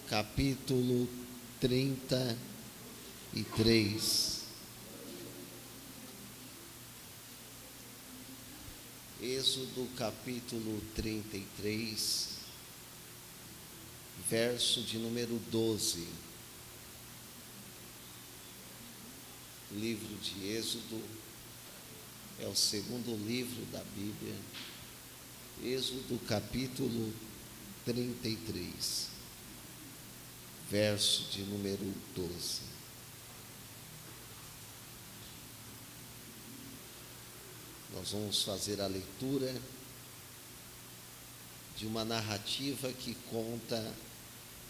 capítulo 33. Êxodo capítulo 33, verso de número 12. O livro de Êxodo é o segundo livro da Bíblia. Êxodo capítulo 33, verso de número 12. Nós vamos fazer a leitura de uma narrativa que conta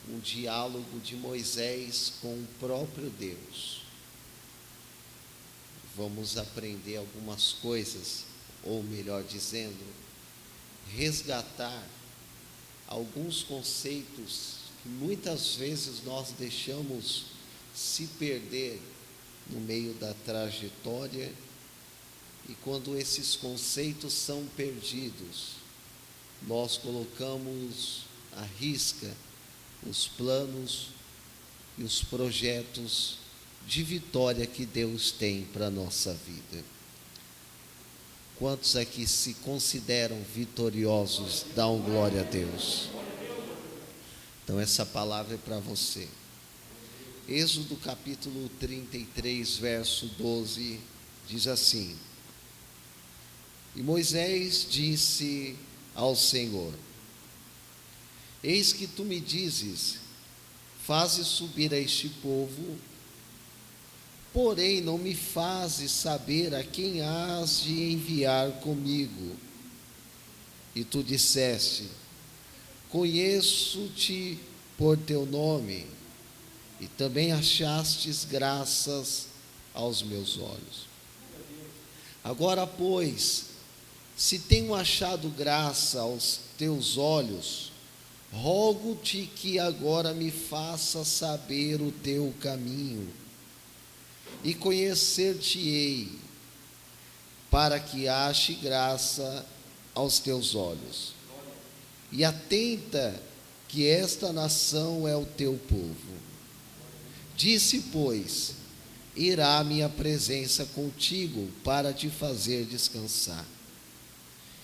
um diálogo de Moisés com o próprio Deus. Vamos aprender algumas coisas, ou melhor dizendo, resgatar alguns conceitos que muitas vezes nós deixamos se perder no meio da trajetória. E quando esses conceitos são perdidos, nós colocamos à risca os planos e os projetos de vitória que Deus tem para a nossa vida. Quantos aqui se consideram vitoriosos, dão glória a Deus? Então essa palavra é para você. Êxodo capítulo 33, verso 12, diz assim: E Moisés disse ao Senhor: Eis que tu me dizes, fazes subir a este povo, porém não me fazes saber a quem hás de enviar comigo. E tu disseste: Conheço-te por teu nome, e também achastes graças aos meus olhos. Agora, pois, se tenho achado graça aos teus olhos, rogo-te que agora me faça saber o teu caminho, e conhecer-te-ei, para que ache graça aos teus olhos. E atenta que esta nação é o teu povo. Disse, pois, irá minha presença contigo para te fazer descansar.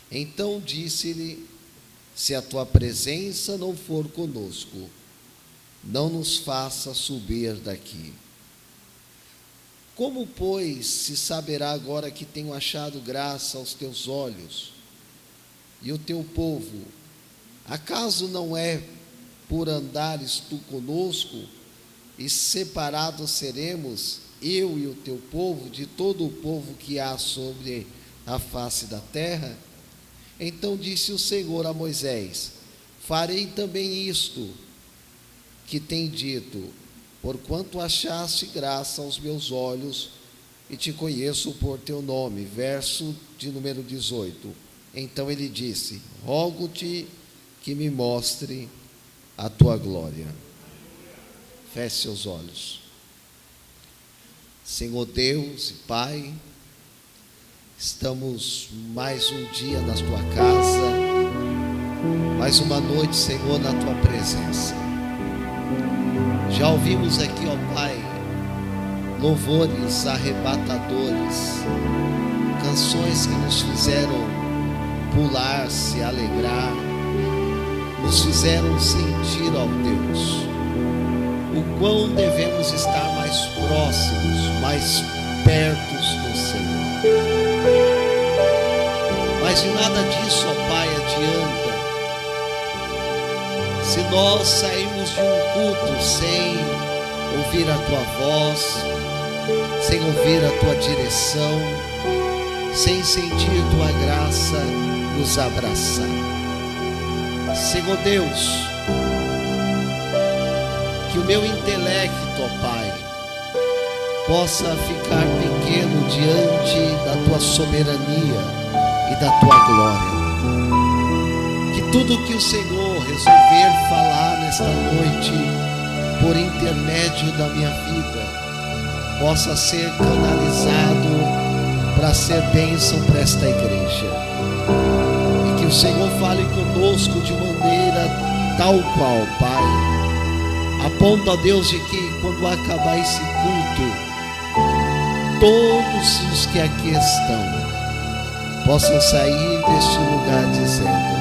Então disse-lhe: Se a tua presença não for conosco, não nos faça subir daqui. Como, pois, se saberá agora que tenho achado graça aos teus olhos? E o teu povo, acaso não é por andares tu conosco, e separados seremos, eu e o teu povo, de todo o povo que há sobre a face da terra? Então disse o Senhor a Moisés: Farei também isto que tem dito, porquanto achaste graça aos meus olhos, e te conheço por teu nome. Verso de número 18. Então ele disse: Rogo-te que me mostre a tua glória. Feche seus olhos. Senhor Deus e Pai, estamos mais um dia na tua casa, mais uma noite, Senhor, na tua presença. Já ouvimos aqui, ó Pai, louvores arrebatadores, canções que nos fizeram pular, se alegrar, nos fizeram sentir, ó Deus, o quão devemos estar mais próximos, mais perto do Senhor. Mas de nada disso, ó Pai, adianta se nós sairmos de um culto sem ouvir a tua voz, sem ouvir a tua direção, sem sentir tua graça nos abraçar. Senhor Deus, que o meu intelecto, ó Pai, possa ficar pequeno diante da tua soberania e da tua glória. Que tudo que o Senhor resolver falar nesta noite, por intermédio da minha vida, possa ser canalizado para ser bênção para esta igreja. E que o Senhor fale conosco de maneira tal qual, Pai, a ponto, ó Deus, de que quando acabar esse culto, todos os que aqui estão possam sair deste lugar dizendo: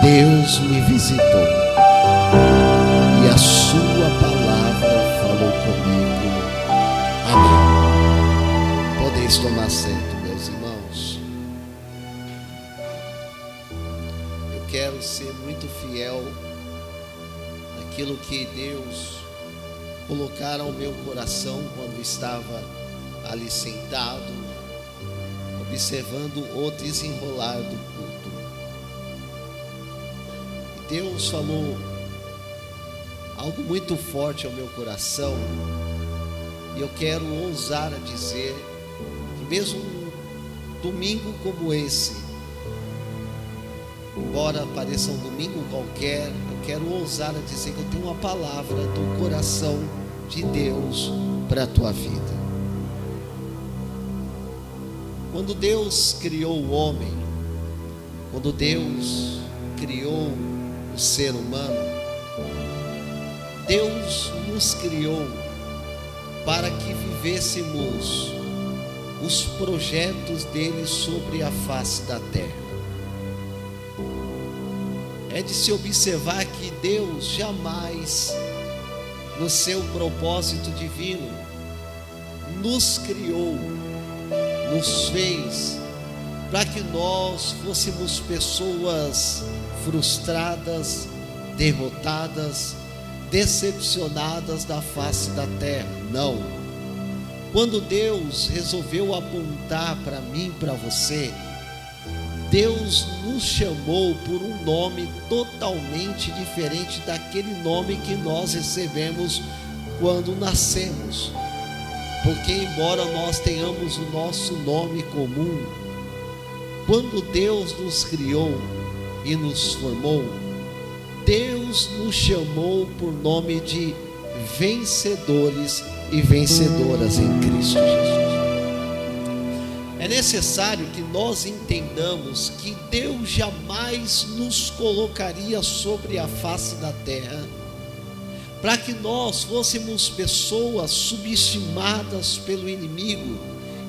Deus me visitou e a sua palavra falou comigo. Amém. Podeis tomar assento, meus irmãos. Eu quero ser muito fiel naquilo que Deus colocar ao meu coração quando estava ali sentado, observando o desenrolar do culto. E Deus falou algo muito forte ao meu coração, e eu quero ousar a dizer que mesmo um domingo como esse, embora pareça um domingo qualquer, eu quero ousar a dizer que eu tenho uma palavra do coração de Deus para a tua vida. Quando Deus criou o homem, quando Deus criou o ser humano, Deus nos criou para que vivêssemos os projetos dele sobre a face da terra. É de se observar que Deus jamais, no seu propósito divino, nos criou, nos fez para que nós fôssemos pessoas frustradas, derrotadas, decepcionadas da face da terra. Não. Quando Deus resolveu apontar para mim, para você, Deus nos chamou por um nome totalmente diferente daquele nome que nós recebemos quando nascemos. Porque embora nós tenhamos o nosso nome comum, quando Deus nos criou e nos formou, Deus nos chamou por nome de vencedores e vencedoras em Cristo Jesus. É necessário que nós entendamos que Deus jamais nos colocaria sobre a face da terra para que nós fôssemos pessoas subestimadas pelo inimigo,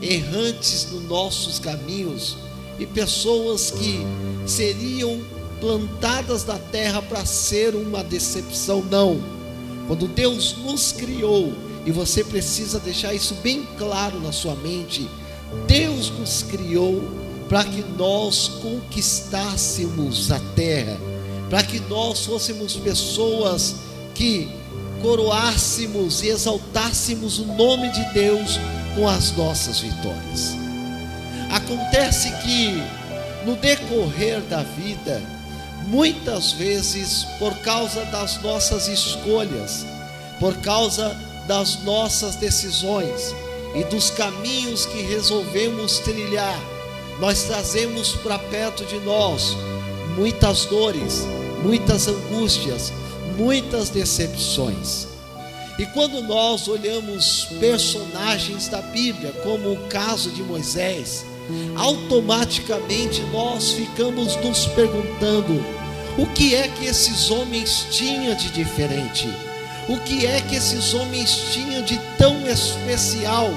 errantes nos nossos caminhos, e pessoas que seriam plantadas da terra para ser uma decepção. Não. Quando Deus nos criou, e você precisa deixar isso bem claro na sua mente, Deus nos criou para que nós conquistássemos a terra, para que nós fôssemos pessoas que coroássemos e exaltássemos o nome de Deus com as nossas vitórias. Acontece que no decorrer da vida, muitas vezes, por causa das nossas escolhas, por causa das nossas decisões e dos caminhos que resolvemos trilhar, nós trazemos para perto de nós muitas dores, muitas angústias, muitas decepções. E quando nós olhamos personagens da Bíblia, como o caso de Moisés, automaticamente nós ficamos nos perguntando: o que é que esses homens tinham de diferente? O que é que esses homens tinham de tão especial,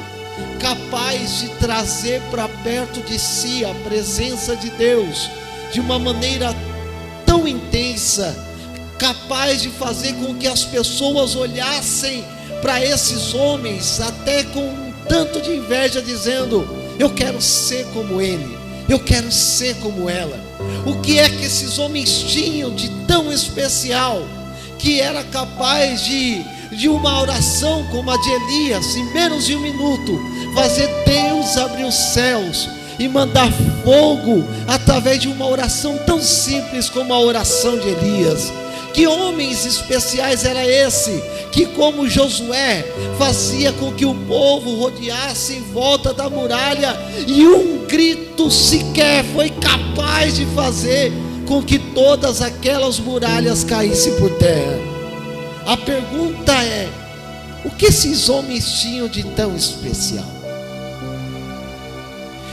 capaz de trazer para perto de si a presença de Deus de uma maneira tão intensa, capaz de fazer com que as pessoas olhassem para esses homens até com um tanto de inveja, dizendo: eu quero ser como ele, eu quero ser como ela. O que é que esses homens tinham de tão especial, que era capaz de uma oração como a de Elias, em menos de um minuto, fazer Deus abrir os céus e mandar fogo através de uma oração tão simples como a oração de Elias? Que homens especiais era esse, que como Josué, fazia com que o povo rodeasse em volta da muralha, e um grito sequer foi capaz de fazer com que todas aquelas muralhas caíssem por terra? A pergunta é: o que esses homens tinham de tão especial?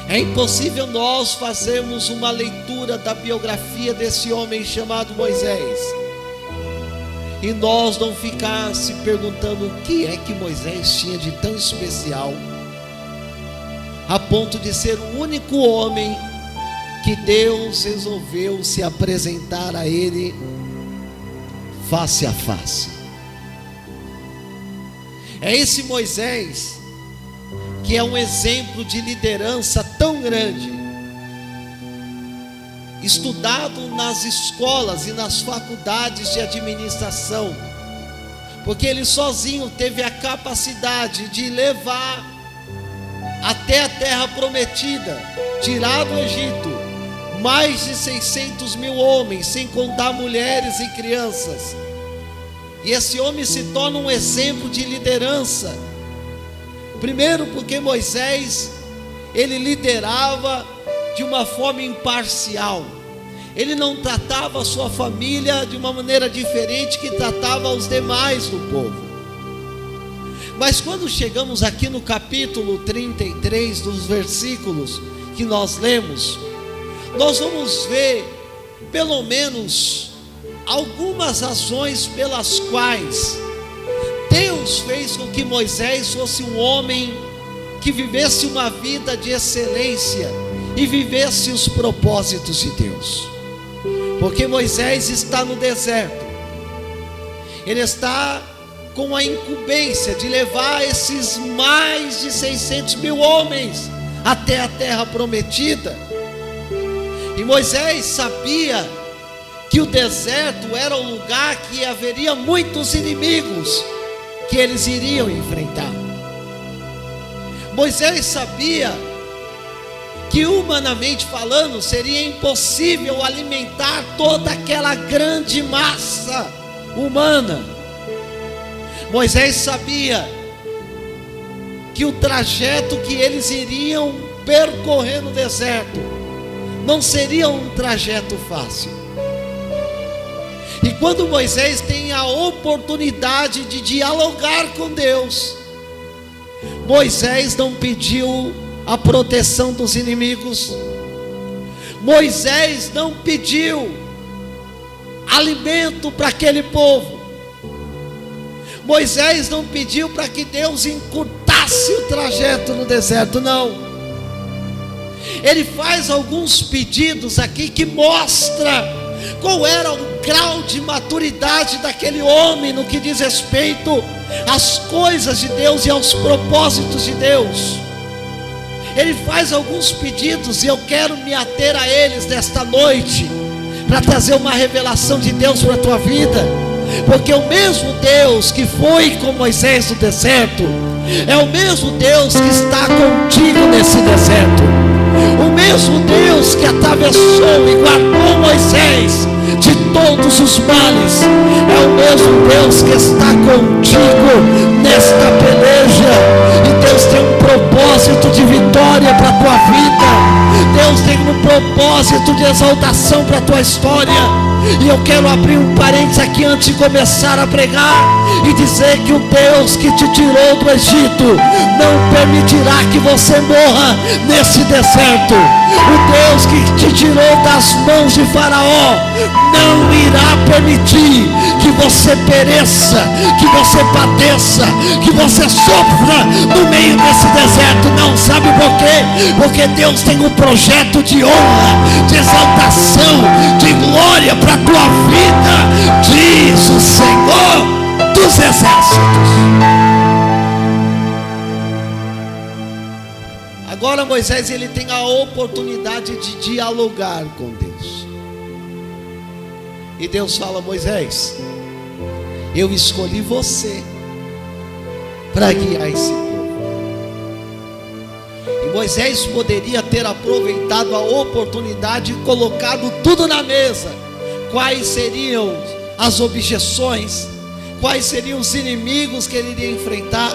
É impossível nós fazermos uma leitura da biografia desse homem chamado Moisés e nós não ficar se perguntando o que é que Moisés tinha de tão especial, a ponto de ser o único homem que Deus resolveu se apresentar a ele face a face. É esse Moisés que é um exemplo de liderança tão grande, estudado nas escolas e nas faculdades de administração, porque ele sozinho teve a capacidade de levar até a terra prometida, tirar do Egito mais de 600 mil homens, sem contar mulheres e crianças. E esse homem se torna um exemplo de liderança. Primeiro porque Moisés, ele liderava de uma forma imparcial. Ele não tratava a sua família de uma maneira diferente que tratava os demais do povo. Mas quando chegamos aqui no capítulo 33, dos versículos que nós lemos, nós vamos ver pelo menos algumas razões pelas quais Deus fez com que Moisés fosse um homem que vivesse uma vida de excelência e vivesse os propósitos de Deus. Porque Moisés está no deserto, ele está com a incumbência de levar esses mais de 600 mil homens até a terra prometida. E Moisés sabia que o deserto era o lugar que haveria muitos inimigos que eles iriam enfrentar. Moisés sabia que, humanamente falando, seria impossível alimentar toda aquela grande massa humana. Moisés sabia que o trajeto que eles iriam percorrer no deserto não seria um trajeto fácil. E quando Moisés tem a oportunidade de dialogar com Deus, Moisés não pediu a proteção dos inimigos, Moisés não pediu alimento para aquele povo, Moisés não pediu para que Deus encurtasse o trajeto no deserto, não. Ele faz alguns pedidos aqui que mostra qual era o grau de maturidade daquele homem no que diz respeito às coisas de Deus e aos propósitos de Deus. Ele faz alguns pedidos e eu quero me ater a eles nesta noite, para trazer uma revelação de Deus para a tua vida. Porque o mesmo Deus que foi com Moisés no deserto é o mesmo Deus que está contigo nesse deserto. O mesmo Deus que atravessou e guardou Moisés de todos os males é o mesmo Deus que está contigo nesta peleja. E Deus tem um propósito de vitória para a tua vida. Deus tem um propósito de exaltação para a tua história. E eu quero abrir um parênteses aqui antes de começar a pregar e dizer que o Deus que te tirou do Egito não permitirá que você morra nesse deserto. O Deus que te tirou das mãos de Faraó não irá permitir que você pereça, que você padeça, que você sofra no meio desse deserto. Não, sabe por quê? Porque Deus tem um projeto de honra, de exaltação, de glória para a tua vida, diz o Senhor dos Exércitos. Agora Moisés, ele tem a oportunidade de dialogar com Deus. E Deus fala: Moisés, eu escolhi você para guiar esse povo. E Moisés poderia ter aproveitado a oportunidade e colocado tudo na mesa. Quais seriam as objeções, quais seriam os inimigos que ele iria enfrentar.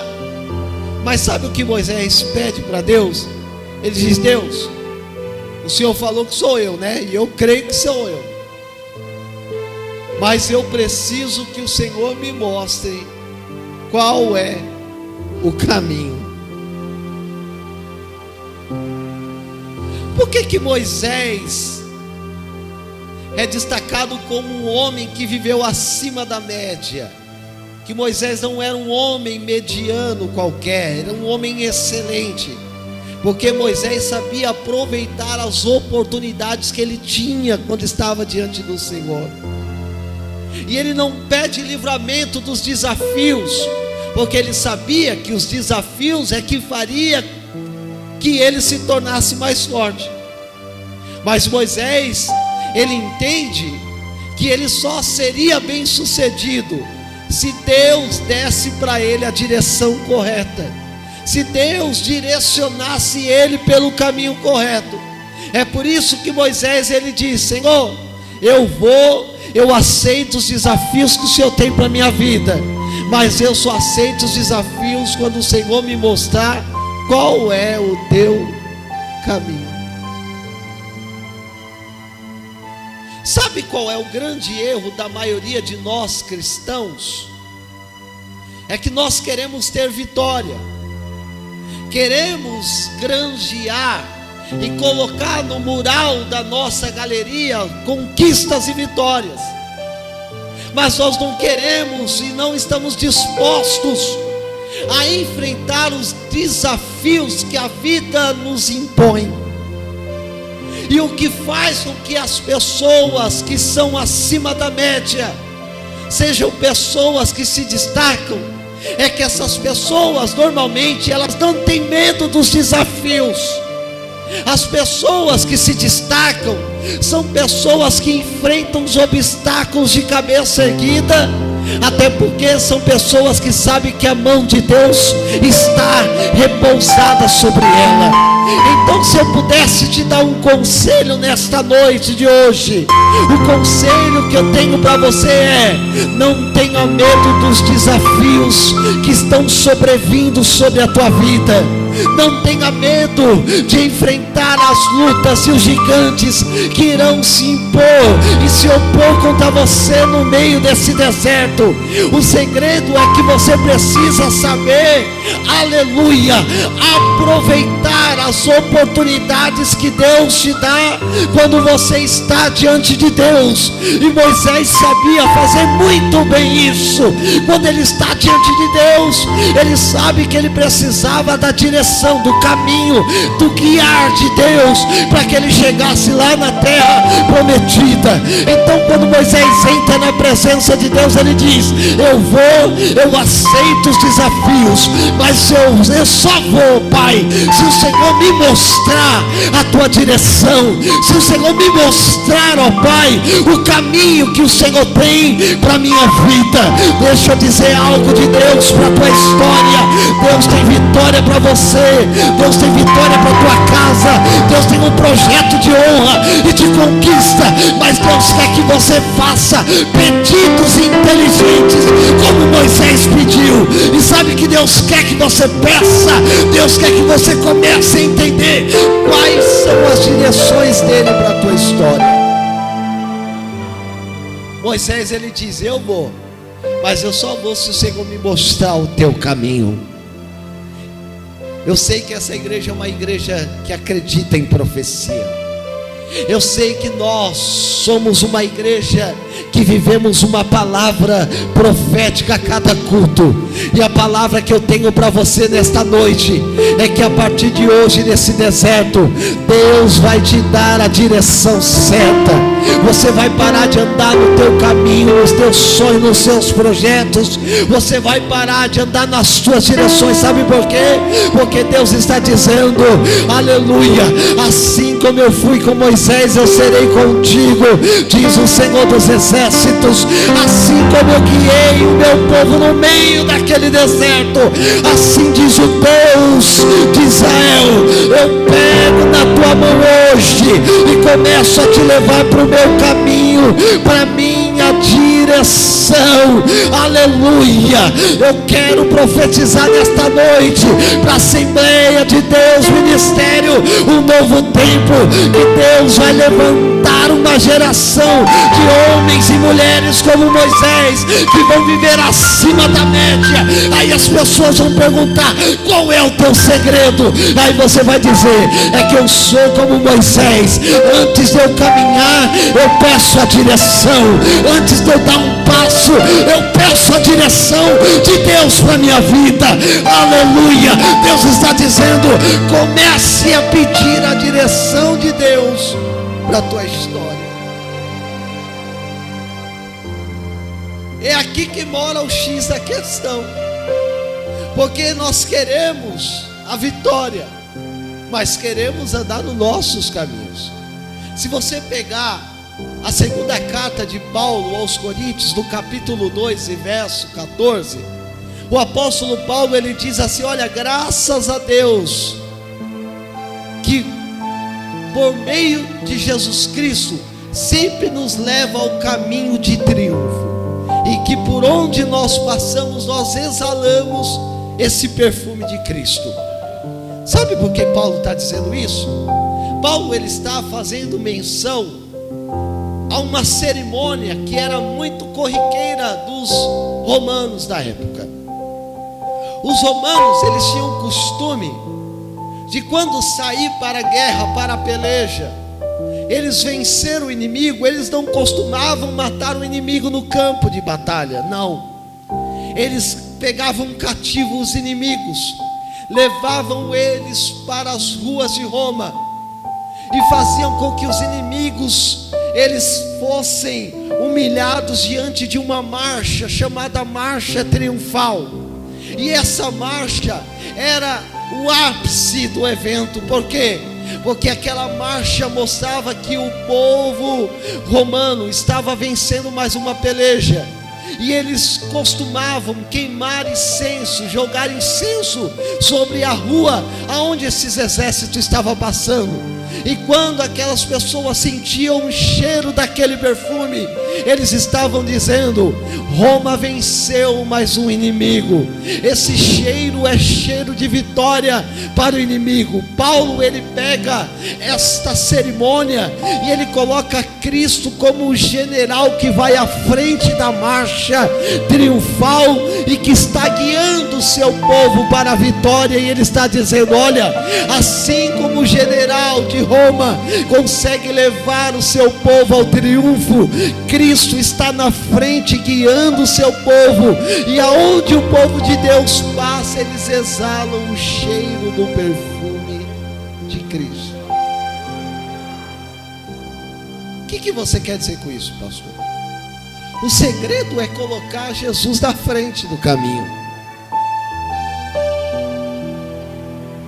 Mas sabe o que Moisés pede para Deus? Ele diz: Deus, o Senhor falou que sou eu, né? E eu creio que sou eu. Mas eu preciso que o Senhor me mostre qual é o caminho. Por que Moisés é destacado como um homem que viveu acima da média, que Moisés não era um homem mediano qualquer, era um homem excelente, porque Moisés sabia aproveitar as oportunidades que ele tinha quando estava diante do Senhor. E ele não pede livramento dos desafios, porque ele sabia que os desafios é que faria que ele se tornasse mais forte. Mas Moisés, ele entende que ele só seria bem sucedido se Deus desse para ele a direção correta, se Deus direcionasse ele pelo caminho correto. É por isso que Moisés, ele diz: Senhor, eu aceito os desafios que o Senhor tem para a minha vida, mas eu só aceito os desafios quando o Senhor me mostrar qual é o teu caminho. Sabe qual é o grande erro da maioria de nós cristãos? É que nós queremos ter vitória, queremos granjear e colocar no mural da nossa galeria conquistas e vitórias, mas nós não queremos e não estamos dispostos a enfrentar os desafios que a vida nos impõe. E o que faz com que as pessoas que são acima da média sejam pessoas que se destacam, é que essas pessoas normalmente elas não têm medo dos desafios. As pessoas que se destacam são pessoas que enfrentam os obstáculos de cabeça erguida, até porque são pessoas que sabem que a mão de Deus está repousada sobre ela. Então, se eu pudesse te dar um conselho nesta noite de hoje, o conselho que eu tenho para você é: não tenha medo dos desafios que estão sobrevindo sobre a tua vida. Não tenha medo de enfrentar as lutas e os gigantes que irão se impor e se opor contra você no meio desse deserto. O segredo é que você precisa saber, aleluia, aproveitar as oportunidades que Deus te dá quando você está diante de Deus. E Moisés sabia fazer muito bem isso. Quando ele está diante de Deus, ele sabe que ele precisava da direção, do caminho, do guiar de Deus, para que ele chegasse lá na terra prometida. Então, quando Moisés entra na presença de Deus, ele diz: eu aceito os desafios, mas eu só vou, Pai, se o Senhor me mostrar a tua direção, se o Senhor me mostrar, ó Pai, o caminho que o Senhor tem para a minha vida. Deixa eu dizer algo de Deus para a tua história. Deus tem vitória para você, Deus tem vitória para a tua casa, Deus tem um projeto de honra e de conquista, mas Deus quer que você faça pedidos inteligentes, como Moisés pediu. E sabe que Deus quer que você peça? Deus quer que você comece a entender quais são as direções dele para a tua história. Moisés, ele diz: eu vou, mas eu só vou se o Senhor me mostrar o teu caminho. Eu sei que essa igreja é uma igreja que acredita em profecia. Eu sei que nós somos uma igreja que vivemos uma palavra profética a cada culto. E a palavra que eu tenho para você nesta noite é que a partir de hoje, nesse deserto, Deus vai te dar a direção certa. Você vai parar de andar no teu caminho, nos teus sonhos, nos seus projetos. Você vai parar de andar nas tuas direções. Sabe por quê? Porque Deus está dizendo, aleluia, assim como eu fui com Moisés, eu serei contigo, diz o Senhor dos exércitos. Assim como eu guiei o meu povo no meio daquele deserto, assim diz o Deus de Israel: eu pego na tua mão hoje e começo a te levar para o meu caminho, para a minha direção. não. Aleluia. Eu quero profetizar nesta noite para a Assembleia de Deus Ministério um novo tempo, que Deus vai levantar uma geração de homens e mulheres como Moisés, que vão viver acima da média. Aí as pessoas vão perguntar: qual é o teu segredo? Aí você vai dizer: é que eu sou como Moisés. Antes de eu caminhar, eu peço a direção. Antes de eu dar um passo, eu peço a direção de Deus para a minha vida. Aleluia. Deus está dizendo: comece a pedir a direção de Deus para a tua história. É aqui que mora o X da questão, porque nós queremos a vitória, mas queremos andar nos nossos caminhos. Se você pegar a segunda carta de Paulo aos Coríntios, no capítulo 2 e verso 14, o apóstolo Paulo, ele diz assim: olha, graças a Deus que por meio de Jesus Cristo sempre nos leva ao caminho de triunfo, e que por onde nós passamos, nós exalamos esse perfume de Cristo. Sabe por que Paulo está dizendo isso? Paulo, ele está fazendo menção a uma cerimônia que era muito corriqueira dos romanos da época. Os romanos, eles tinham o costume de, quando sair para a guerra, para a peleja, eles venceram o inimigo, eles não costumavam matar o inimigo no campo de batalha, não. Eles pegavam cativos os inimigos, levavam eles para as ruas de Roma e faziam com que os inimigos, eles fossem humilhados diante de uma marcha chamada marcha triunfal. E essa marcha era o ápice do evento. Por quê? Porque aquela marcha mostrava que o povo romano estava vencendo mais uma peleja. E eles costumavam queimar incenso, jogar incenso sobre a rua aonde esses exércitos estavam passando. E quando aquelas pessoas sentiam o cheiro daquele perfume, eles estavam dizendo: Roma venceu mais um inimigo. Esse cheiro é cheiro de vitória para o inimigo. Paulo, ele pega esta cerimônia e ele coloca Cristo como o general que vai à frente da marcha triunfal e que está guiando o seu povo para a vitória. E ele está dizendo: olha, assim como o general de Roma consegue levar o seu povo ao triunfo, Cristo está na frente guiando o seu povo, e aonde o povo de Deus passa, eles exalam o cheiro do perfume de Cristo. O que você quer dizer com isso, pastor? O segredo é colocar Jesus na frente do caminho.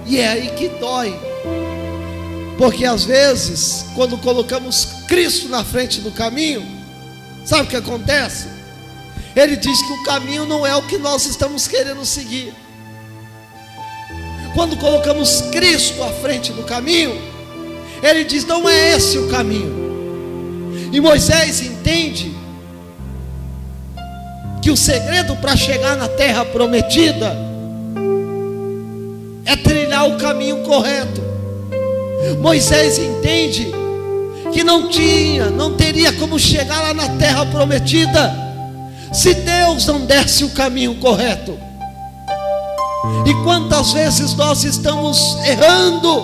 E é aí que dói, porque às vezes, quando colocamos Cristo na frente do caminho, sabe o que acontece? Ele diz que o caminho não é o que nós estamos querendo seguir. Quando colocamos Cristo à frente do caminho, ele diz: não é esse o caminho. E Moisés entende que o segredo para chegar na terra prometida é trilhar o caminho correto. Moisés entende que não teria como chegar lá na terra prometida se Deus não desse o caminho correto. E quantas vezes nós estamos errando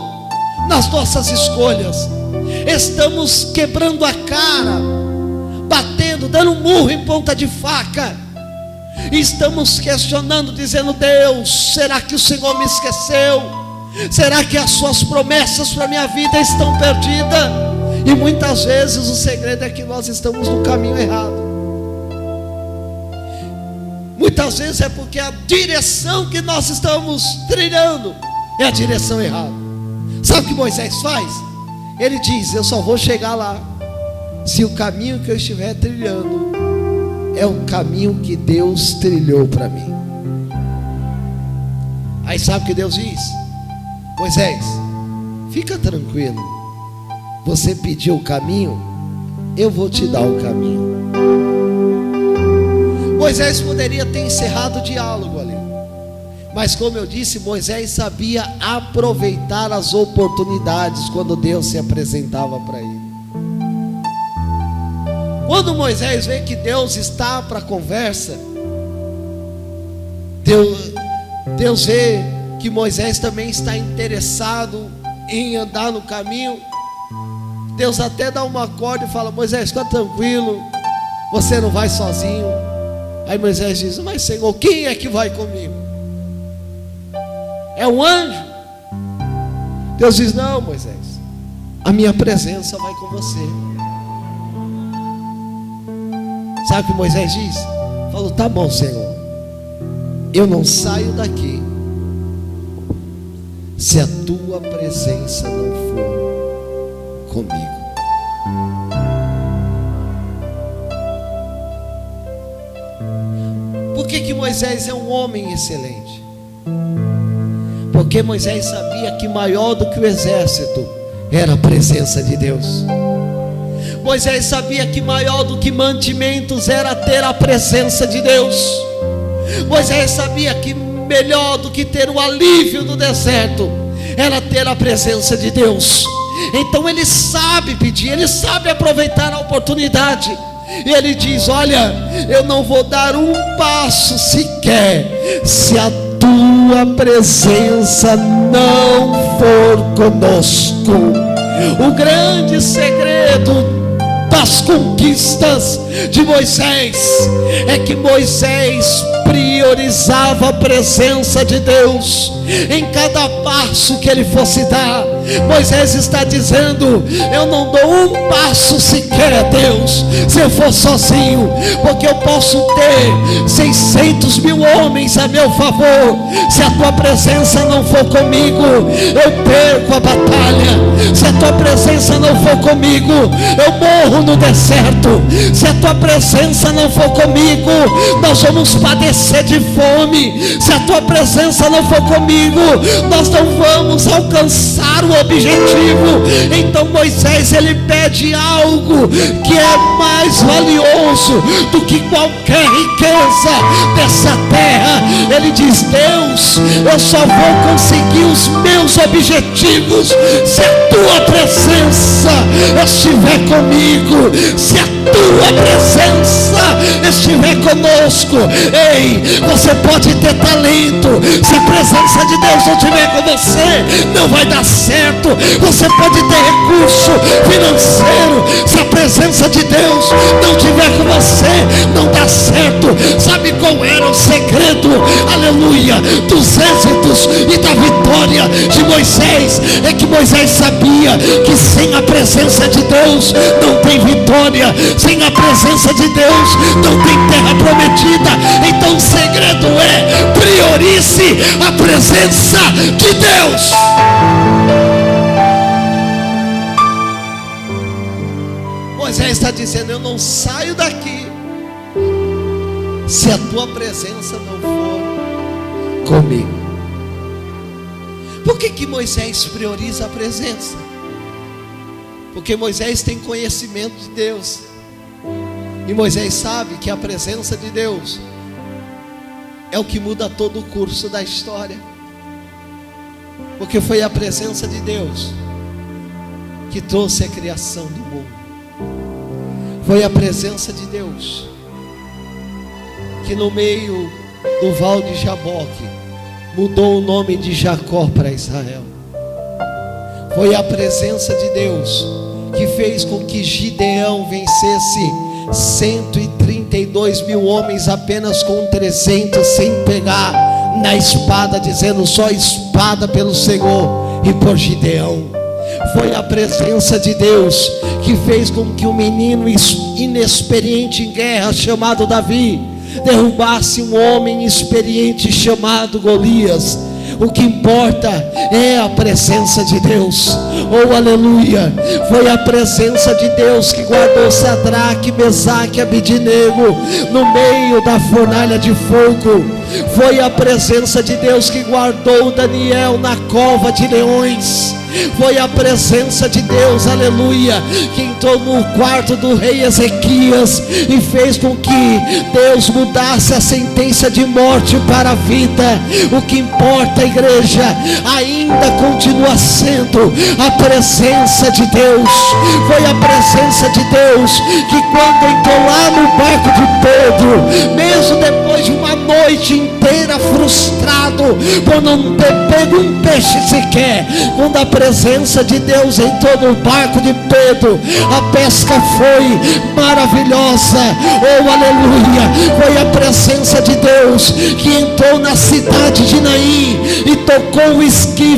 nas nossas escolhas, estamos quebrando a cara, batendo, dando um murro em ponta de faca, e estamos questionando, dizendo: Deus, será que o Senhor me esqueceu? Será que as suas promessas para a minha vida estão perdidas? E muitas vezes o segredo é que nós estamos no caminho errado. Muitas vezes é porque a direção que nós estamos trilhando é a direção errada. Sabe o que Moisés faz? Ele diz: eu só vou chegar lá se o caminho que eu estiver trilhando é o caminho que Deus trilhou para mim. Aí sabe o que Deus diz? Moisés, fica tranquilo, você pediu o caminho, eu vou te dar o caminho. Moisés poderia ter encerrado o diálogo ali, mas como eu disse, Moisés sabia aproveitar as oportunidades quando Deus se apresentava para ele. Quando Moisés vê que Deus está para a conversa, Deus vê que Moisés também está interessado em andar no caminho. Deus até dá uma corda e fala: Moisés, fica tranquilo, você não vai sozinho. Aí Moisés diz: mas Senhor, quem é que vai comigo? É um anjo? Deus diz: não, Moisés, a minha presença vai com você. Sabe o que Moisés disse? Falou: tá bom, Senhor, eu não saio daqui se a tua presença não for comigo. Por que Moisés é um homem excelente? Porque Moisés sabia que maior do que o exército era a presença de Deus. Moisés sabia que maior do que mantimentos era ter a presença de Deus. Moisés sabia que melhor do que ter o alívio do deserto era ter a presença de Deus. Então ele sabe pedir, ele sabe aproveitar a oportunidade. E ele diz: olha, eu não vou dar um passo sequer se a tua presença não for conosco. O grande segredo das conquistas de Moisés é que Moisés priorizava a presença de Deus em cada passo que ele fosse dar. Moisés está dizendo: eu não dou um passo sequer a Deus se eu for sozinho, porque eu posso ter 600 mil homens a meu favor. Se a tua presença não for comigo, eu perco a batalha. Se a tua presença não for comigo, eu morro no deserto. Se a tua presença não for comigo, nós vamos padecer de fome. Se a tua presença não for comigo, nós não vamos alcançar o objetivo. Então Moisés, ele pede algo que é mais valioso do que qualquer riqueza dessa terra. Ele diz: Deus, eu só vou conseguir os meus objetivos se a tua presença estiver comigo, se a tua presença estiver conosco. Ei, você pode ter talento, se a presença de Deus não estiver com você, não vai dar certo. Você pode ter recurso financeiro, se a presença de Deus não estiver com você, não dá certo. Sabe qual era o segredo, aleluia, dos êxitos e da vitória de Moisés? É que Moisés sabia que sem a presença de Deus não tem vitória, sem a presença de Deus não tem terra prometida. Então o segredo é: priorize a presença de Deus. Moisés está dizendo: eu não saio daqui se a tua presença não for comigo. Por que Moisés prioriza a presença? Porque Moisés tem conhecimento de Deus, e Moisés sabe que a presença de Deus é o que muda todo o curso da história. Porque foi a presença de Deus que trouxe a criação do mundo. Foi a presença de Deus que no meio do Val de Jaboque mudou o nome de Jacó para Israel. Foi a presença de Deus que fez com que Gideão vencesse 132 mil homens apenas com 300, sem pegar na espada, dizendo: só espada pelo Senhor e por Gideão. Foi a presença de Deus que fez com que um menino inexperiente em guerra chamado Davi derrubasse um homem experiente chamado Golias. O que importa é a presença de Deus. Oh, aleluia. Foi a presença de Deus que guardou Sadraque, Mesaque e Abednego no meio da fornalha de fogo. Foi a presença de Deus que guardou Daniel na cova de leões. Foi a presença de Deus, aleluia, que entrou no quarto do rei Ezequias e fez com que Deus mudasse a sentença de morte para a vida. O que importa, igreja, ainda continua sendo a presença de Deus. Foi a presença de Deus que, quando entrou lá no barco de Pedro, mesmo depois de uma noite inteira frustrado por não ter pego um peixe sequer, quando a presença de Deus entrou no barco de Pedro, a pesca foi maravilhosa. Oh, aleluia! Foi a presença de Deus que entrou na cidade de Naim e tocou o esquife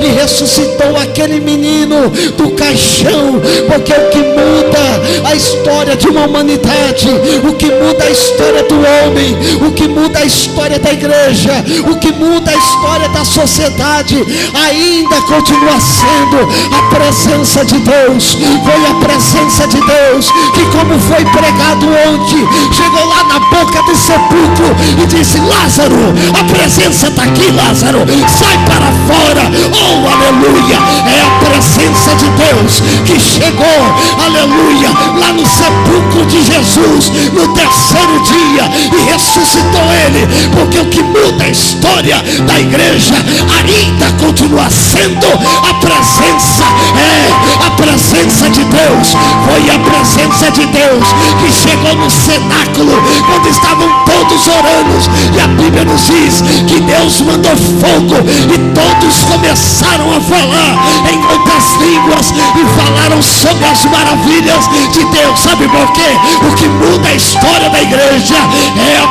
e ressuscitou aquele menino do caixão. Porque o que muda a história de uma humanidade, o que muda a história do homem, o que muda a história da igreja, o que muda a história da sociedade, ainda continua sendo a presença de Deus. Foi a presença de Deus que, como foi pregado ontem, chegou lá na boca do sepulcro e disse: Lázaro, a presença está aqui, Lázaro, sai para fora. Oh, aleluia! É a presença de Deus que chegou, aleluia, lá no sepulcro de Jesus no terceiro dia e ressuscitou ele. Porque o que muda a história da igreja ainda continua sendo a presença. É a presença de Deus. Foi a presença de Deus que chegou no cenáculo quando estavam todos orando, e a Bíblia nos diz que Deus mandou fogo e todos começaram a falar em outras línguas e falaram sobre as maravilhas de Deus. Sabe por quê? O que muda a história da igreja é a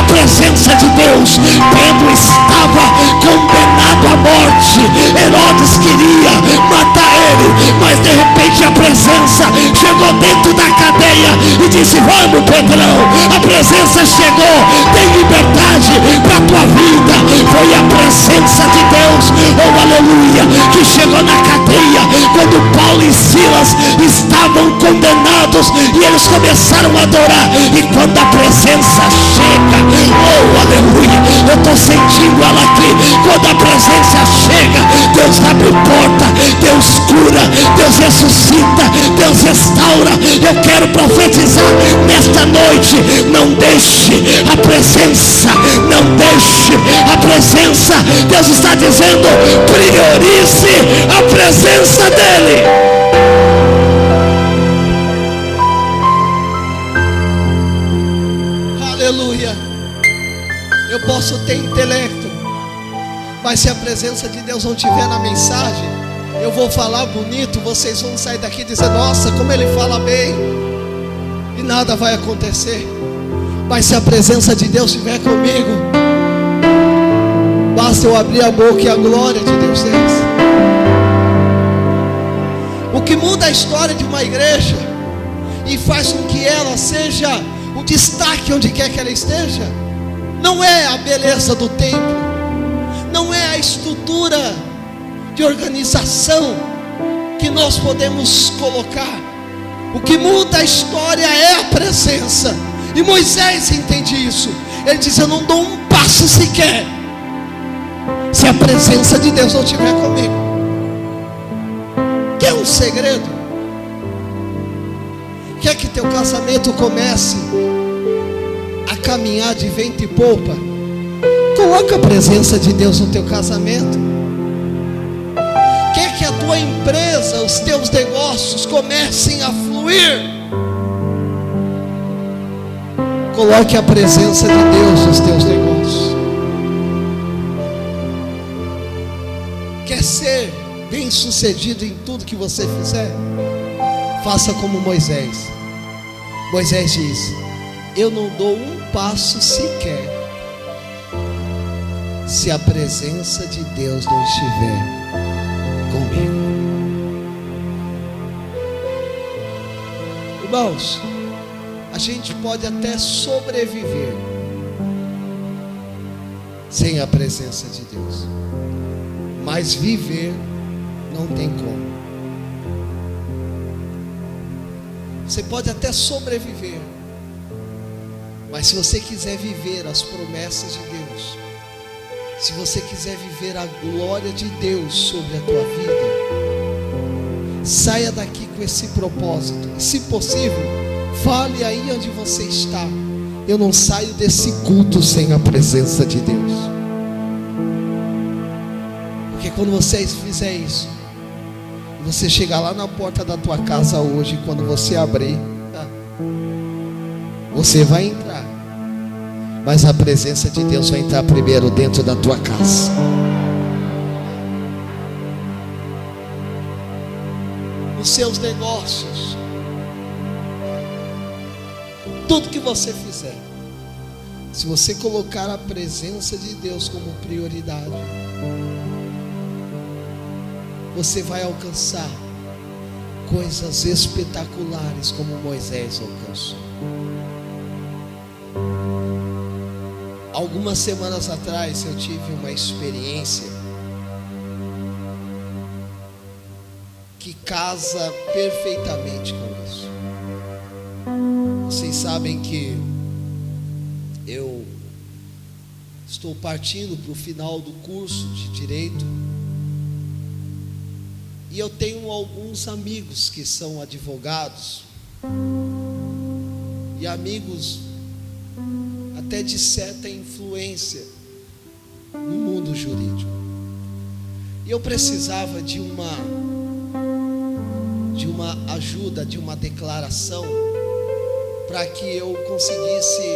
presença de Deus. Pedro estava condenado à morte, Herodes queria matar ele, mas de repente a presença chegou dentro da cadeia e disse: vamos, Pedrão, a presença chegou, tem liberdade para a tua vida. Foi a presença de Deus, oh aleluia, que chegou na cadeia quando Paulo e Silas estavam condenados e eles começaram a adorar. E quando a presença chega, oh aleluia, eu estou sentindo ela aqui. Quando a presença chega, Deus abre porta, Deus cura, Deus ressuscita, Deus restaura. Eu quero profetizar nesta noite: não deixe a presença, não deixe a presença. Deus está dizendo: priorize a presença dele. Aleluia. Eu posso ter intelecto, mas se a presença de Deus não estiver na mensagem, eu vou falar bonito, vocês vão sair daqui dizendo: nossa, como ele fala bem, e nada vai acontecer. Mas se a presença de Deus estiver comigo, basta eu abrir a boca e a glória de Deus desce. O que muda a história de uma igreja e faz com que ela seja o destaque onde quer que ela esteja, não é a beleza do templo, não é a estrutura de organização que nós podemos colocar. O que muda a história é a presença. E Moisés entende isso. Ele diz: eu não dou um passo sequer se a presença de Deus não estiver comigo. Quer um segredo? Quer que teu casamento comece a caminhar de vento e popa? Coloca a presença de Deus no teu casamento. Quer que a tua empresa, os teus negócios comecem a fluir? Coloque a presença de Deus nos teus negócios. Quer ser bem sucedido em tudo que você fizer? Faça como Moisés. Moisés diz: eu não dou um passo sequer se a presença de Deus não estiver comigo. Irmãos, a gente pode até sobreviver sem a presença de Deus, mas viver não tem como. Você pode até sobreviver, Mas se você quiser viver as promessas de Deus, se você quiser viver a glória de Deus sobre a tua vida, saia daqui com esse propósito. E se possível, fale aí onde você está: eu não saio desse culto sem a presença de Deus. Porque quando você fizer isso, você chegar lá na porta da tua casa hoje, quando você abrir, você vai entrar, mas a presença de Deus vai entrar primeiro dentro da tua casa. Os seus negócios, tudo que você fizer, se você colocar a presença de Deus como prioridade, você vai alcançar coisas espetaculares como Moisés alcançou. Algumas semanas atrás eu tive uma experiência que casa perfeitamente com isso. Vocês sabem que eu estou partindo para o final do curso de Direito, e eu tenho alguns amigos que são advogados, e amigos até de certa influência no mundo jurídico. E eu precisava de uma ajuda, de uma declaração, para que eu conseguisse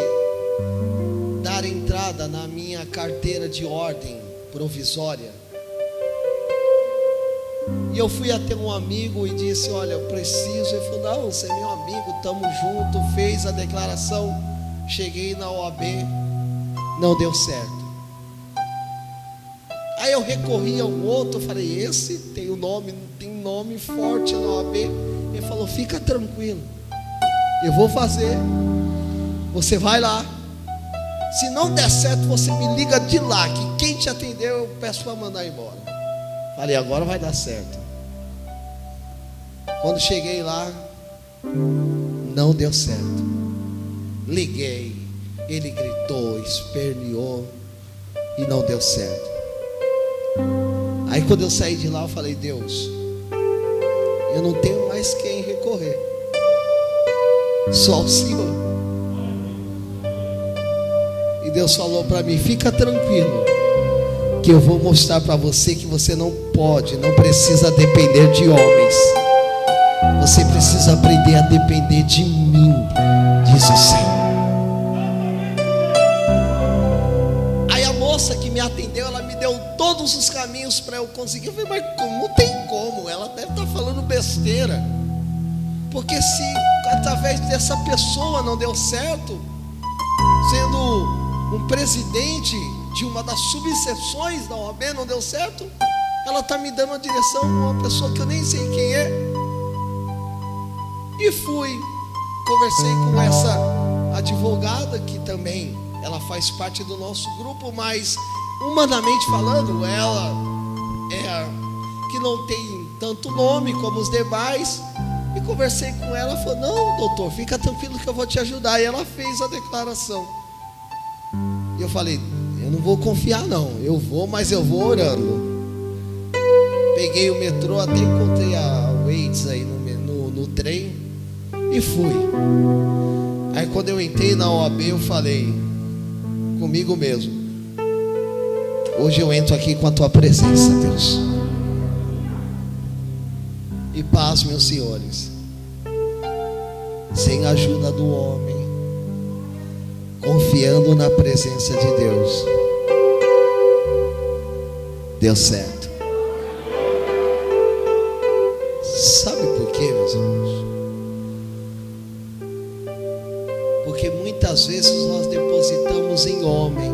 dar entrada na minha carteira de ordem provisória. E eu fui até um amigo e disse: olha, eu preciso. Ele falou: não, você é meu amigo, estamos juntos. Fez a declaração, cheguei na OAB, não deu certo. Aí eu recorri a um outro, falei: esse tem o nome, tem nome forte na OAB. Ele falou: fica tranquilo, eu vou fazer, você vai lá, se não der certo você me liga de lá, que quem te atendeu eu peço para mandar embora. Falei: agora vai dar certo. Quando cheguei lá, não deu certo. Liguei, ele gritou, esperneou e não deu certo. Aí quando eu saí de lá, eu falei: Deus, eu não tenho mais quem recorrer, só o Senhor. E Deus falou para mim: fica tranquilo, que eu vou mostrar para você que você não precisa depender de homens, você precisa aprender a depender de mim, diz o Senhor. Aí a moça que me atendeu, ela me deu todos os caminhos para eu conseguir. Eu falei: mas como? Não tem como, ela deve estar falando besteira, porque se através dessa pessoa não deu certo, sendo um presidente de uma das subseções da OAB não deu certo, ela está me dando a direção a uma pessoa que eu nem sei quem é. E fui, conversei com essa advogada, que também ela faz parte do nosso grupo, mas humanamente falando, ela é a que não tem tanto nome como os demais. E conversei com ela, falou: não, doutor, fica tranquilo que eu vou te ajudar. E ela fez a declaração. E eu falei: eu não vou confiar não, eu vou, mas eu vou orando. Peguei o metrô, até encontrei a Waze aí no trem e fui. Aí quando eu entrei na OAB, eu falei comigo mesmo: hoje eu entro aqui com a tua presença, Deus. E paz, meus senhores, sem a ajuda do homem, confiando na presença de Deus, deu certo. Sabe por quê, meus irmãos? Porque muitas vezes nós depositamos em homem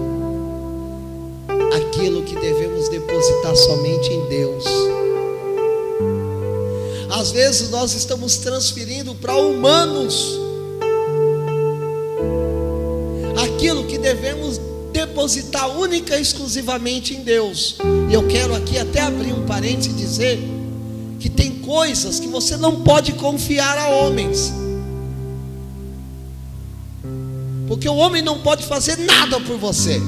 aquilo que devemos depositar somente em Deus. Às vezes nós estamos transferindo para humanos aquilo que devemos depositar única e exclusivamente em Deus. E eu quero aqui até abrir um parênteses e dizer que tem coisas que você não pode confiar a homens. porque o homem não pode fazer nada por você.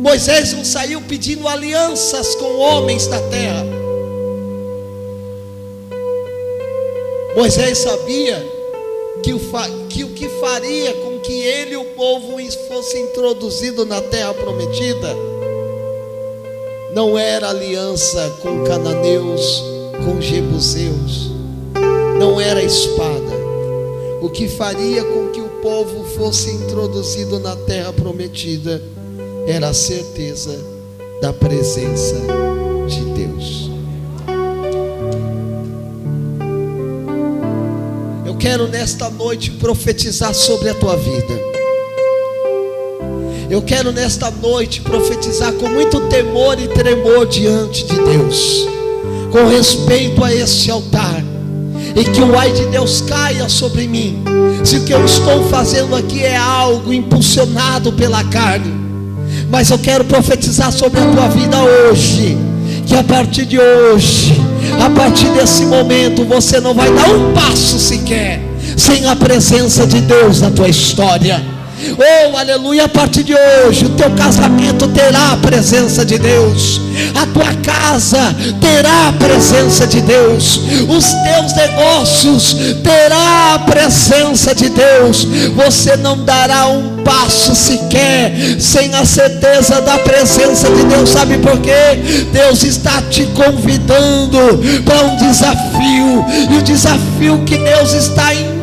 Moisés não saiu pedindo alianças com homens da terra. Moisés sabia que o que faria com que ele e o povo fosse introduzido na terra prometida não era aliança com cananeus, com jebuseus, não era espada. O que faria com que o povo fosse introduzido na terra prometida era a certeza da presença de Deus. Eu quero nesta noite profetizar sobre a tua vida. Eu quero nesta noite profetizar com muito temor e tremor diante de Deus, com respeito a este altar, e que o ai de Deus caia sobre mim, se o que eu estou fazendo aqui é algo impulsionado pela carne. Mas eu quero profetizar sobre a tua vida hoje, que a partir de hoje, a partir desse momento, você não vai dar um passo sequer sem a presença de Deus na tua história. Oh, aleluia, a partir de hoje o teu casamento terá a presença de Deus, a tua casa terá a presença de Deus, os teus negócios terá a presença de Deus. Você não dará um passo sequer sem a certeza da presença de Deus. Sabe por quê? Deus está te convidando para um desafio, e o desafio que Deus está impondo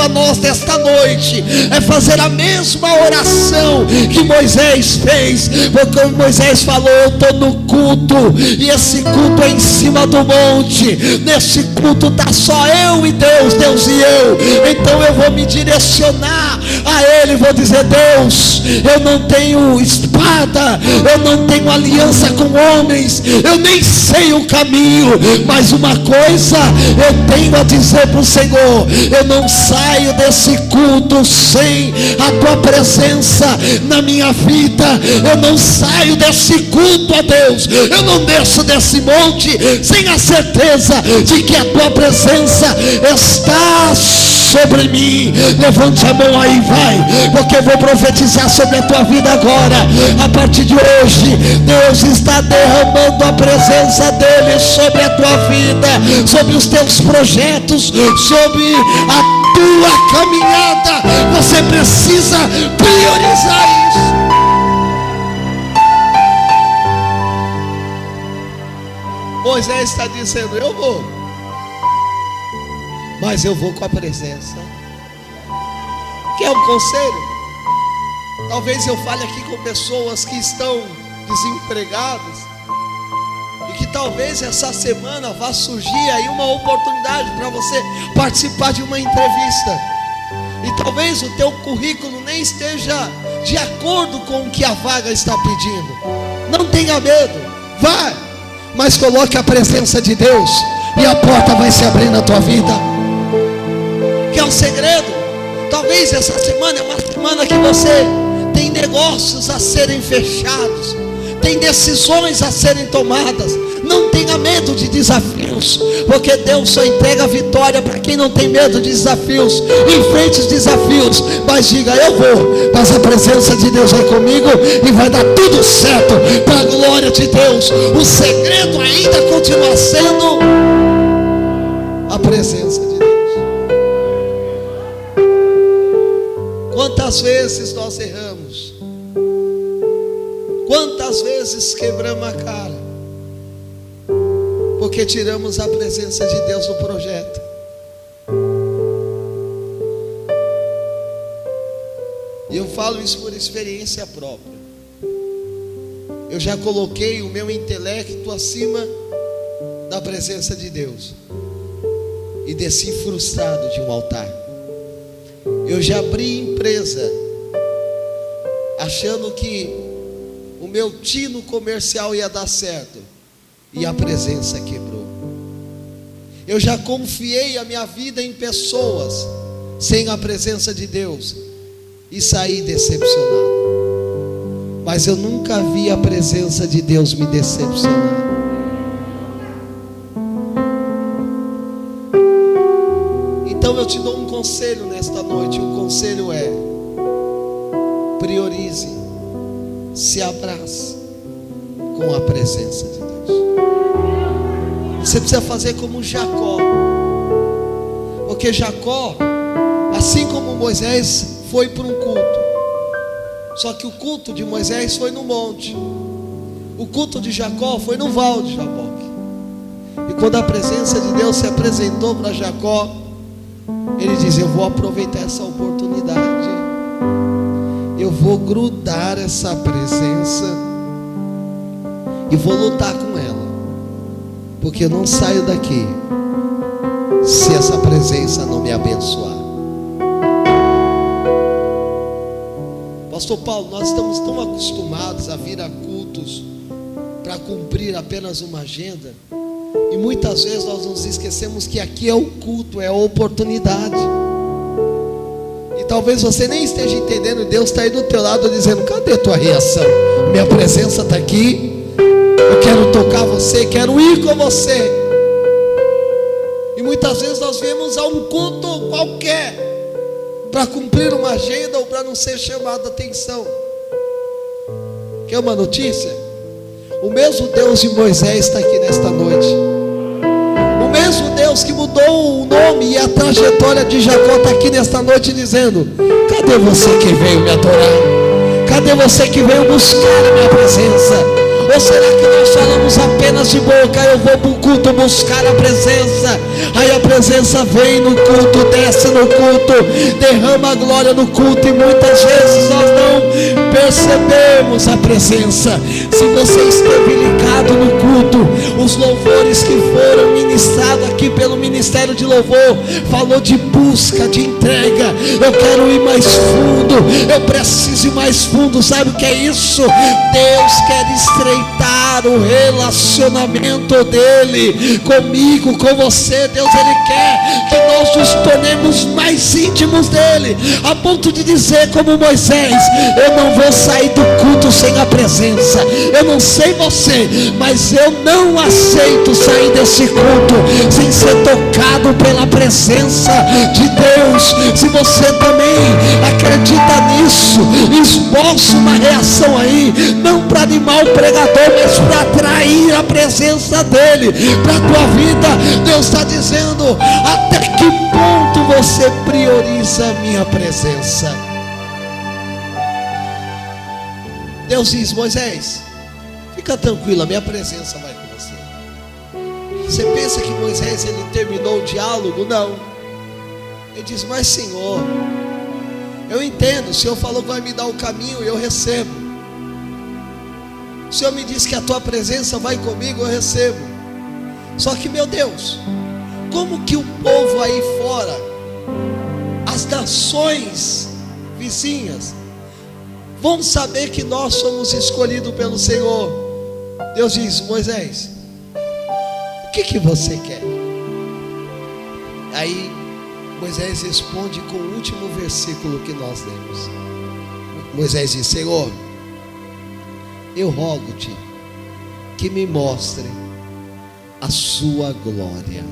a nós nesta noite é fazer a mesma oração que Moisés fez. Porque Moisés falou: eu estou no culto, e esse culto é em cima do monte. Nesse culto está só eu e Deus, Deus e eu. Então eu vou me direcionar a Ele, vou dizer: Deus, eu não tenho espada, eu não tenho aliança com homens, eu nem sei o caminho, mas uma coisa eu tenho a dizer para o Senhor: eu não saio desse culto sem a tua presença na minha vida. Eu não saio desse culto, ó Deus, eu não desço desse monte sem a certeza de que a tua presença está sobre mim. Levante a mão aí, vai, porque eu vou profetizar sobre a tua vida agora. A partir de hoje, Deus está derramando a presença dele sobre a tua vida, sobre os teus projetos, sobre a tua caminhada. Você precisa priorizar isso. Moisés está dizendo: eu vou, mas eu vou com a presença. Quer um conselho? Talvez eu fale aqui com pessoas que estão desempregadas, e que talvez essa semana vá surgir aí uma oportunidade para você participar de uma entrevista, e talvez o teu currículo nem esteja de acordo com o que a vaga está pedindo. Não tenha medo, vai, mas coloque a presença de Deus, e a porta vai se abrir na tua vida. Que é o segredo? Talvez essa semana é uma semana que você tem negócios a serem fechados, tem decisões a serem tomadas. Não tenha medo de desafios, porque Deus só entrega a vitória para quem não tem medo de desafios. Enfrente os desafios, mas diga: eu vou, mas a presença de Deus vai comigo e vai dar tudo certo para a glória de Deus. O segredo ainda continua sendo a presença de Deus. Quantas vezes nós erramos, quantas vezes quebramos a cara, porque tiramos a presença de Deus do projeto. E eu falo isso por experiência própria. Eu já coloquei o meu intelecto acima da presença de Deus, e desci frustrado de um altar. Eu já abri empresa achando que o meu tino comercial ia dar certo, e a presença quebrou. Eu já confiei a minha vida em pessoas sem a presença de Deus, e saí decepcionado. Mas eu nunca vi a presença de Deus me decepcionar. Então eu te dou um conselho. conselho nesta noite. O conselho é: priorize, se abrace com a presença de Deus. Você precisa fazer como Jacó, porque Jacó, assim como Moisés, foi para um culto. Só que o culto de Moisés foi no monte, o culto de Jacó foi no val de Jaboque. E quando a presença de Deus se apresentou para Jacó, ele diz: eu vou aproveitar essa oportunidade, eu vou grudar essa presença e vou lutar com ela, porque eu não saio daqui se essa presença não me abençoar. Pastor Paulo, nós estamos tão acostumados a vir a cultos para cumprir apenas uma agenda, e muitas vezes nós nos esquecemos que aqui é o culto, é a oportunidade. E talvez você nem esteja entendendo, e Deus está aí do teu lado dizendo: cadê a tua reação? Minha presença está aqui, eu quero tocar você, quero ir com você. E muitas vezes nós viemos a um culto qualquer para cumprir uma agenda ou para não ser chamado a atenção. Quer uma notícia? O mesmo Deus de Moisés está aqui nesta noite. O mesmo Deus que mudou o nome e a trajetória de Jacó está aqui nesta noite dizendo: cadê você que veio me adorar? Cadê você que veio buscar a minha presença? Ou será que nós falamos apenas de boca? Eu vou para o culto buscar a presença. Aí a presença vem no culto, desce no culto, derrama a glória no culto, e muitas vezes nós não percebemos a presença. Se você esteve ligado no culto, os louvores que foram ministrados aqui pelo Ministério de Louvor falou de busca, de entrega. Eu quero ir mais fundo, eu preciso ir mais fundo. Sabe o que é isso? Deus quer estreitar o relacionamento dele comigo, com você. Deus, ele quer que nós nos tornemos mais íntimos dele, a ponto de dizer como Moisés: eu não vou sair do culto sem a presença. Eu não sei você, mas eu não aceito sair desse culto sem ser tocado pela presença de Deus. Se você também acredita nisso, esboça uma reação aí, não para animar o pregador, mas para atrair a presença dele para a tua vida. Deus está dizendo: até que ponto você prioriza a minha presença? Deus diz: Moisés, fica tranquilo, a minha presença vai com você. Você pensa que Moisés ele terminou o diálogo? Não. Ele diz: mas Senhor, eu entendo, o Senhor falou que vai me dar o caminho e eu recebo. O Senhor me disse que a tua presença vai comigo, eu recebo. Só que, meu Deus, como que o povo aí fora, as nações vizinhas, vão saber que nós somos escolhidos pelo Senhor? Deus diz: Moisés, o que você quer? Aí Moisés responde com o último versículo que nós lemos. Moisés diz: Senhor, eu rogo-te que me mostre a sua glória.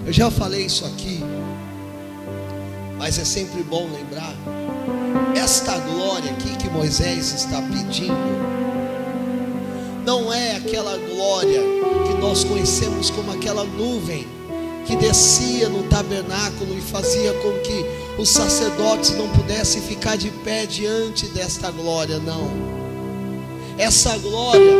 Eu já falei isso aqui, mas é sempre bom lembrar. Esta glória aqui que Moisés está pedindo não é aquela glória que nós conhecemos como aquela nuvem que descia no tabernáculo e fazia com que os sacerdotes não pudessem ficar de pé diante desta glória. Não, essa glória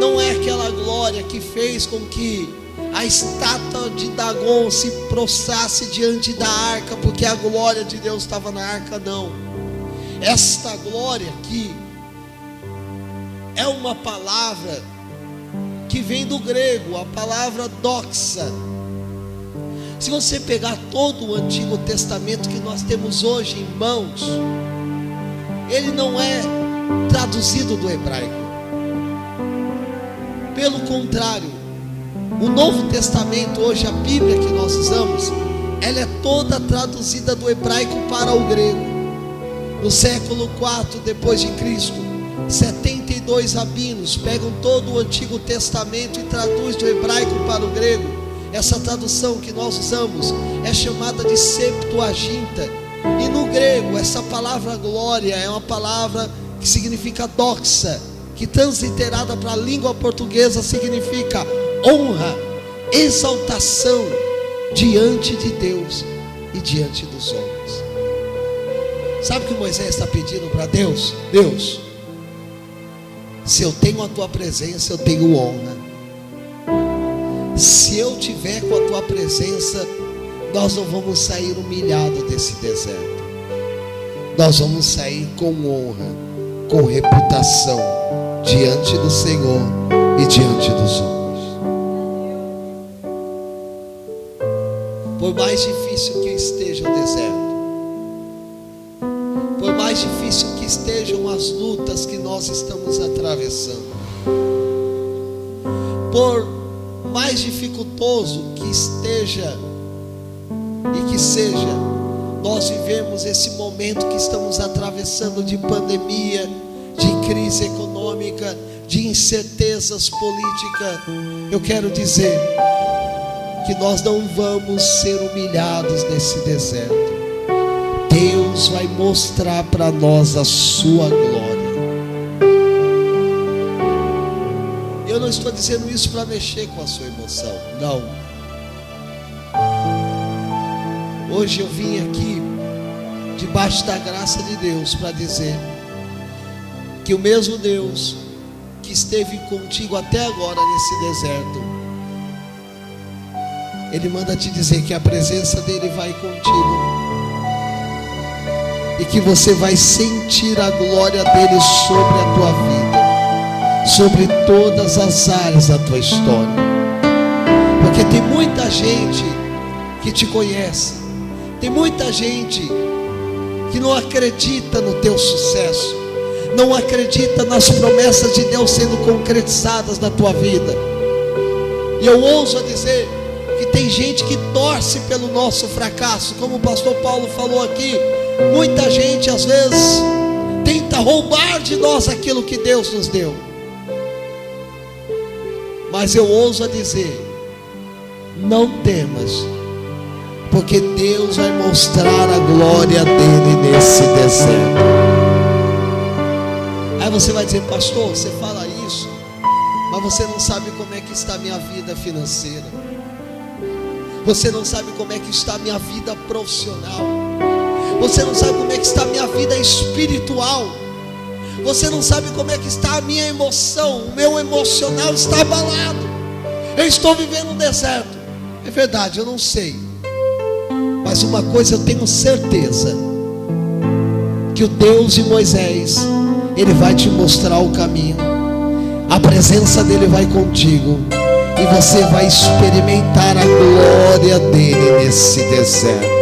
não é aquela glória que fez com que a estátua de Dagon se prostrasse diante da arca, porque a glória de Deus estava na arca. Não, esta glória aqui é uma palavra que vem do grego, a palavra doxa. Se você pegar todo o Antigo Testamento que nós temos hoje em mãos, ele não é traduzido do hebraico. Pelo contrário, o Novo Testamento hoje, a Bíblia que nós usamos, ela é toda traduzida do hebraico para o grego. No século IV depois de Cristo, 72 rabinos pegam todo o Antigo Testamento e traduz do hebraico para o grego. Essa tradução que nós usamos é chamada de Septuaginta. E no grego, essa palavra glória é uma palavra que significa doxa, que transliterada para a língua portuguesa significa honra, exaltação diante de Deus e diante dos homens. Sabe o que Moisés está pedindo para Deus? Deus, se eu tenho a tua presença, eu tenho honra. Se eu tiver com a tua presença, nós não vamos sair humilhados desse deserto. Nós vamos sair com honra, com reputação diante do Senhor e diante dos homens. Por mais difícil que esteja o deserto, por mais difícil que estejam as lutas que nós estamos atravessando, por mais dificultoso que esteja e que seja, nós vivemos esse momento que estamos atravessando de pandemia, de crise econômica, de incertezas políticas. Eu quero dizer que nós não vamos ser humilhados nesse deserto. Deus vai mostrar para nós a sua glória. Eu não estou dizendo isso para mexer com a sua emoção, não. Hoje eu vim aqui debaixo da graça de Deus para dizer que o mesmo Deus que esteve contigo até agora nesse deserto, Ele manda te dizer que a presença dEle vai contigo e que você vai sentir a glória dEle sobre a tua vida, sobre todas as áreas da tua história. Porque tem muita gente que te conhece, tem muita gente que não acredita no teu sucesso, não acredita nas promessas de Deus sendo concretizadas na tua vida. E eu ouso a dizer que tem gente que torce pelo nosso fracasso, como o pastor Paulo falou aqui. Muita gente às vezes tenta roubar de nós aquilo que Deus nos deu. Mas eu ouso a dizer, não temas, porque Deus vai mostrar a glória dele nesse deserto. Aí você vai dizer, pastor, você fala isso, mas você não sabe como é que está a minha vida financeira, você não sabe como é que está a minha vida profissional, você não sabe como é que está a minha vida espiritual, você não sabe como é que está a minha emoção, o meu emocional está abalado, eu estou vivendo um deserto. É verdade, eu não sei, mas uma coisa eu tenho certeza, que o Deus de Moisés, Ele vai te mostrar o caminho, a presença dEle vai contigo, e você vai experimentar a glória dEle nesse deserto.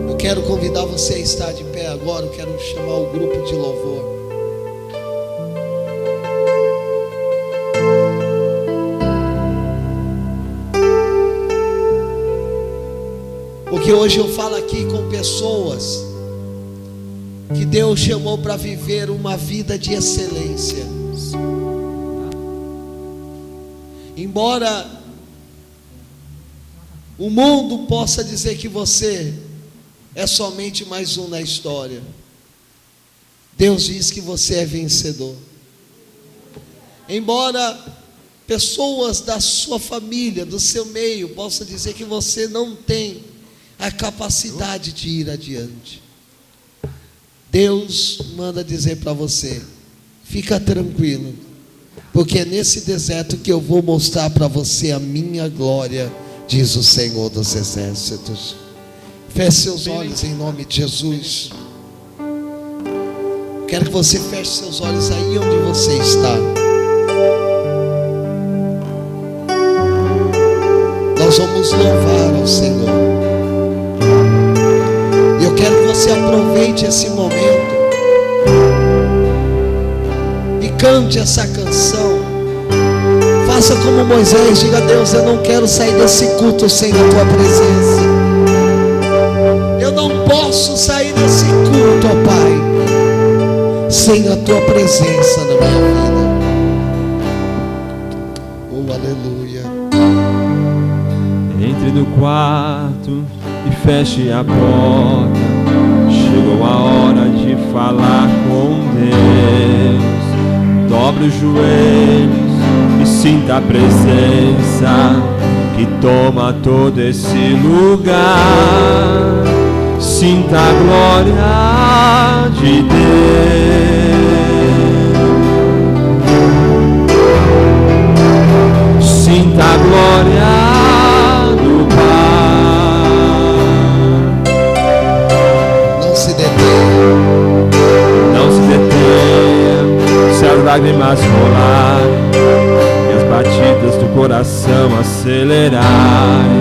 Eu quero convidar você a estar de pé agora, eu quero chamar o grupo de louvor. Porque hoje eu falo aqui com pessoas que Deus chamou para viver uma vida de excelência. Embora o mundo possa dizer que você é somente mais um na história, Deus diz que você é vencedor. Embora pessoas da sua família, do seu meio, possam dizer que você não tem a capacidade de ir adiante, Deus manda dizer para você, fica tranquilo, porque é nesse deserto que eu vou mostrar para você a minha glória, diz o Senhor dos Exércitos. Feche seus olhos em nome de Jesus. Quero que você feche seus olhos aí onde você está. Nós vamos louvar ao Senhor. Eu quero que você aproveite esse momento e cante essa canção. Faça como Moisés, diga a Deus, eu não quero sair desse culto sem a tua presença. Eu não posso sair desse culto, ó Pai, sem a tua presença na minha vida. Oh, no quarto e feche a porta. Chegou a hora de falar com Deus. Dobre os joelhos e sinta a presença que toma todo esse lugar. Sinta a glória de Deus. Sinta a glória do Pai. Não se detenha. Não se detenha. Se as lágrimas rolarem e as batidas do coração acelerarem,